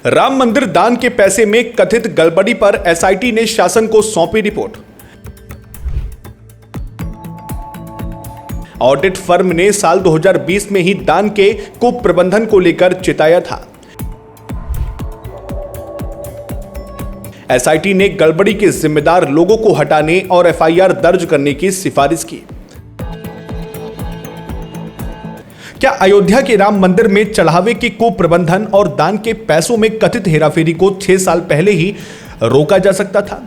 राम मंदिर दान के पैसे में कथित गड़बड़ी पर एसआईटी ने शासन को सौंपी रिपोर्ट। ऑडिट फर्म ने साल 2020 में ही दान के कुप्रबंधन को लेकर चिताया था। एसआईटी ने गड़बड़ी के जिम्मेदार लोगों को हटाने और एफआईआर दर्ज करने की सिफारिश की। क्या अयोध्या के राम मंदिर में चढ़ावे के कुप्रबंधन और दान के पैसों में कथित हेराफेरी को 6 साल पहले ही रोका जा सकता था?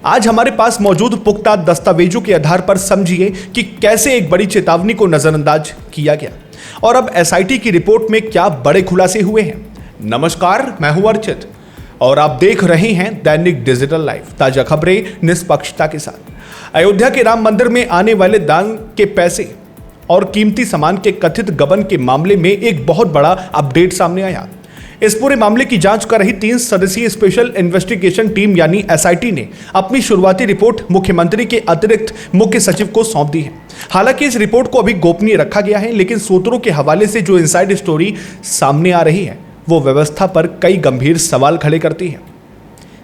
आज हमारे पास मौजूद पुख्ता दस्तावेजों के आधार पर समझिए कि कैसे एक बड़ी चेतावनी को नजरअंदाज किया गया और अब एसआईटी की रिपोर्ट में क्या बड़े खुलासे हुए हैं। नमस्कार, मैं हूं अर्चित और आप देख रहे हैं दैनिक डिजिटल लाइव, ताजा खबरें निष्पक्षता के साथ। अयोध्या के राम मंदिर में आने वाले दान के पैसे और कीमती सामान के कथित गबन के मामले में एक बहुत बड़ा अपडेट सामने आया। इस पूरे मामले की जांच कर रही 3 सदस्यीय स्पेशल इन्वेस्टिगेशन टीम यानी एसआईटी ने अपनी शुरुआती रिपोर्ट मुख्यमंत्री के अतिरिक्त मुख्य सचिव को सौंप दी है। हालांकि इस रिपोर्ट को अभी गोपनीय रखा गया है, लेकिन सूत्रों के हवाले से जो इनसाइड स्टोरी सामने आ रही है वो व्यवस्था पर कई गंभीर सवाल खड़े करती है।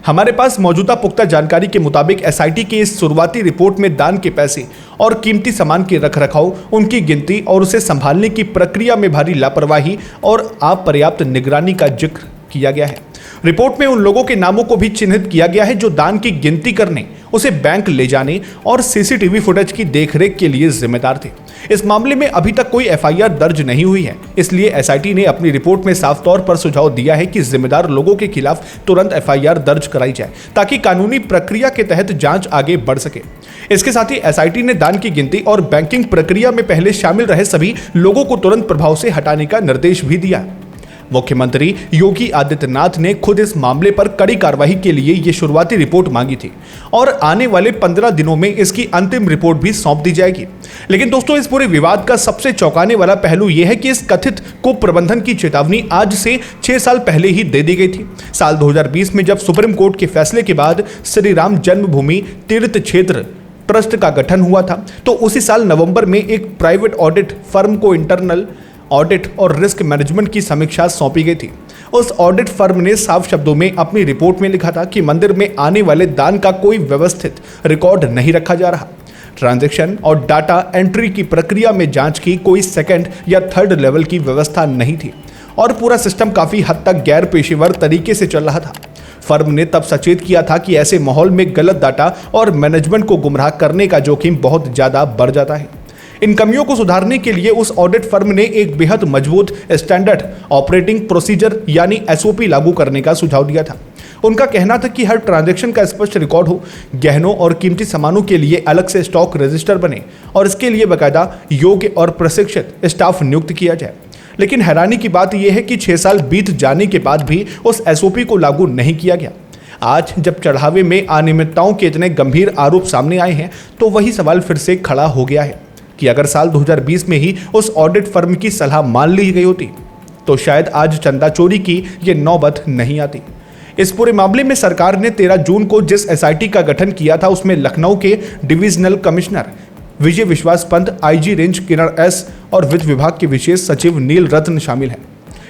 हमारे पास मौजूदा पुख्ता जानकारी के मुताबिक एसआईटी की इस शुरुआती रिपोर्ट में दान के पैसे और कीमती सामान के रखरखाव, उनकी गिनती और उसे संभालने की प्रक्रिया में भारी लापरवाही और अपर्याप्त निगरानी का जिक्र किया गया है। रिपोर्ट में उन लोगों के नामों को भी चिन्हित किया गया है जो दान की गिनती करने, उसे बैंक ले जाने और सीसीटीवी फुटेज की देखरेख के लिए जिम्मेदार थे। इस मामले में अभी तक कोई एफआईआर दर्ज नहीं हुई है, इसलिए एसआईटी ने अपनी रिपोर्ट में साफ तौर पर सुझाव दिया है कि जिम्मेदार लोगों के खिलाफ तुरंत एफआईआर दर्ज कराई जाए ताकि कानूनी प्रक्रिया के तहत जांच आगे बढ़ सके। इसके साथ ही एसआईटी ने दान की गिनती और बैंकिंग प्रक्रिया में पहले शामिल रहे सभी लोगों को तुरंत प्रभाव से हटाने का निर्देश भी दिया। मुख्यमंत्री योगी आदित्यनाथ ने खुद इस मामले पर कड़ी कार्रवाई के लिए ये शुरुआती रिपोर्ट मांगी थी और आने वाले 15 दिनों में इसकी अंतिम रिपोर्ट भी सौंप दी जाएगी। लेकिन दोस्तों, इस पूरे विवाद का सबसे चौंकाने वाला पहलू यह है कि इस कथित कुप्रबंधन की चेतावनी आज से 6 साल पहले ही दे दी गई थी। साल 2020 में जब सुप्रीम कोर्ट के फैसले के बाद श्री राम जन्मभूमि तीर्थ क्षेत्र ट्रस्ट का गठन हुआ था, तो उसी साल नवंबर में एक प्राइवेट ऑडिट फर्म को इंटरनल ऑडिट और रिस्क मैनेजमेंट की समीक्षा सौंपी गई थी। उस ऑडिट फर्म ने साफ शब्दों में अपनी रिपोर्ट में लिखा था कि मंदिर में आने वाले दान का कोई व्यवस्थित रिकॉर्ड नहीं रखा जा रहा। ट्रांजैक्शन और डाटा एंट्री की प्रक्रिया में जांच की कोई सेकंड या थर्ड लेवल की व्यवस्था नहीं थी और पूरा सिस्टम काफी हद तक गैर पेशेवर तरीके से चल रहा था। फर्म ने तब सचेत किया था कि ऐसे माहौल में गलत डाटा और मैनेजमेंट को गुमराह करने का जोखिम बहुत ज्यादा बढ़ जाता है। इन कमियों को सुधारने के लिए उस ऑडिट फर्म ने एक बेहद मजबूत स्टैंडर्ड ऑपरेटिंग प्रोसीजर यानी एसओपी लागू करने का सुझाव दिया था। उनका कहना था कि हर ट्रांजैक्शन का स्पष्ट रिकॉर्ड हो, गहनों और कीमती सामानों के लिए अलग से स्टॉक रजिस्टर बने और इसके लिए बाकायदा योग्य और प्रशिक्षित स्टाफ नियुक्त किया जाए। लेकिन हैरानी की बात यह है कि 6 साल बीत जाने के बाद भी उस एसओपी को लागू नहीं किया गया। आज जब चढ़ावे में अनियमितताओं के इतने गंभीर आरोप सामने आए हैं, तो वही सवाल फिर से खड़ा हो गया है कि अगर साल 2020 में ही उस ऑडिट फर्म की सलाह मान ली गई होती तो शायद आज चंदा चोरी की ये नौबत नहीं आती। इस पूरे मामले में सरकार ने 13 जून को जिस एसआईटी का गठन किया था उसमें लखनऊ के डिविजनल कमिश्नर विजय विश्वास पंत, आईजी रेंज किरण एस और वित्त विभाग के विशेष सचिव नील रत्न शामिल हैं।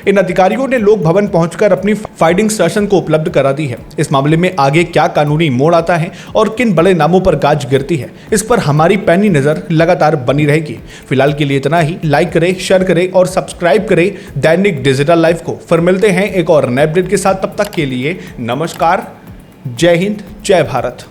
इन अधिकारियों ने लोक भवन पहुंचकर अपनी फाइटिंग सेशन को उपलब्ध करा दी है। इस मामले में आगे क्या कानूनी मोड़ आता है और किन बड़े नामों पर गाज गिरती है, इस पर हमारी पैनी नजर लगातार बनी रहेगी। फिलहाल के लिए इतना ही। लाइक करें, शेयर करें और सब्सक्राइब करें दैनिक डिजिटल लाइव को। फिर मिलते हैं एक और नए अपडेट के साथ। तब तक के लिए नमस्कार, जय हिंद, जय भारत।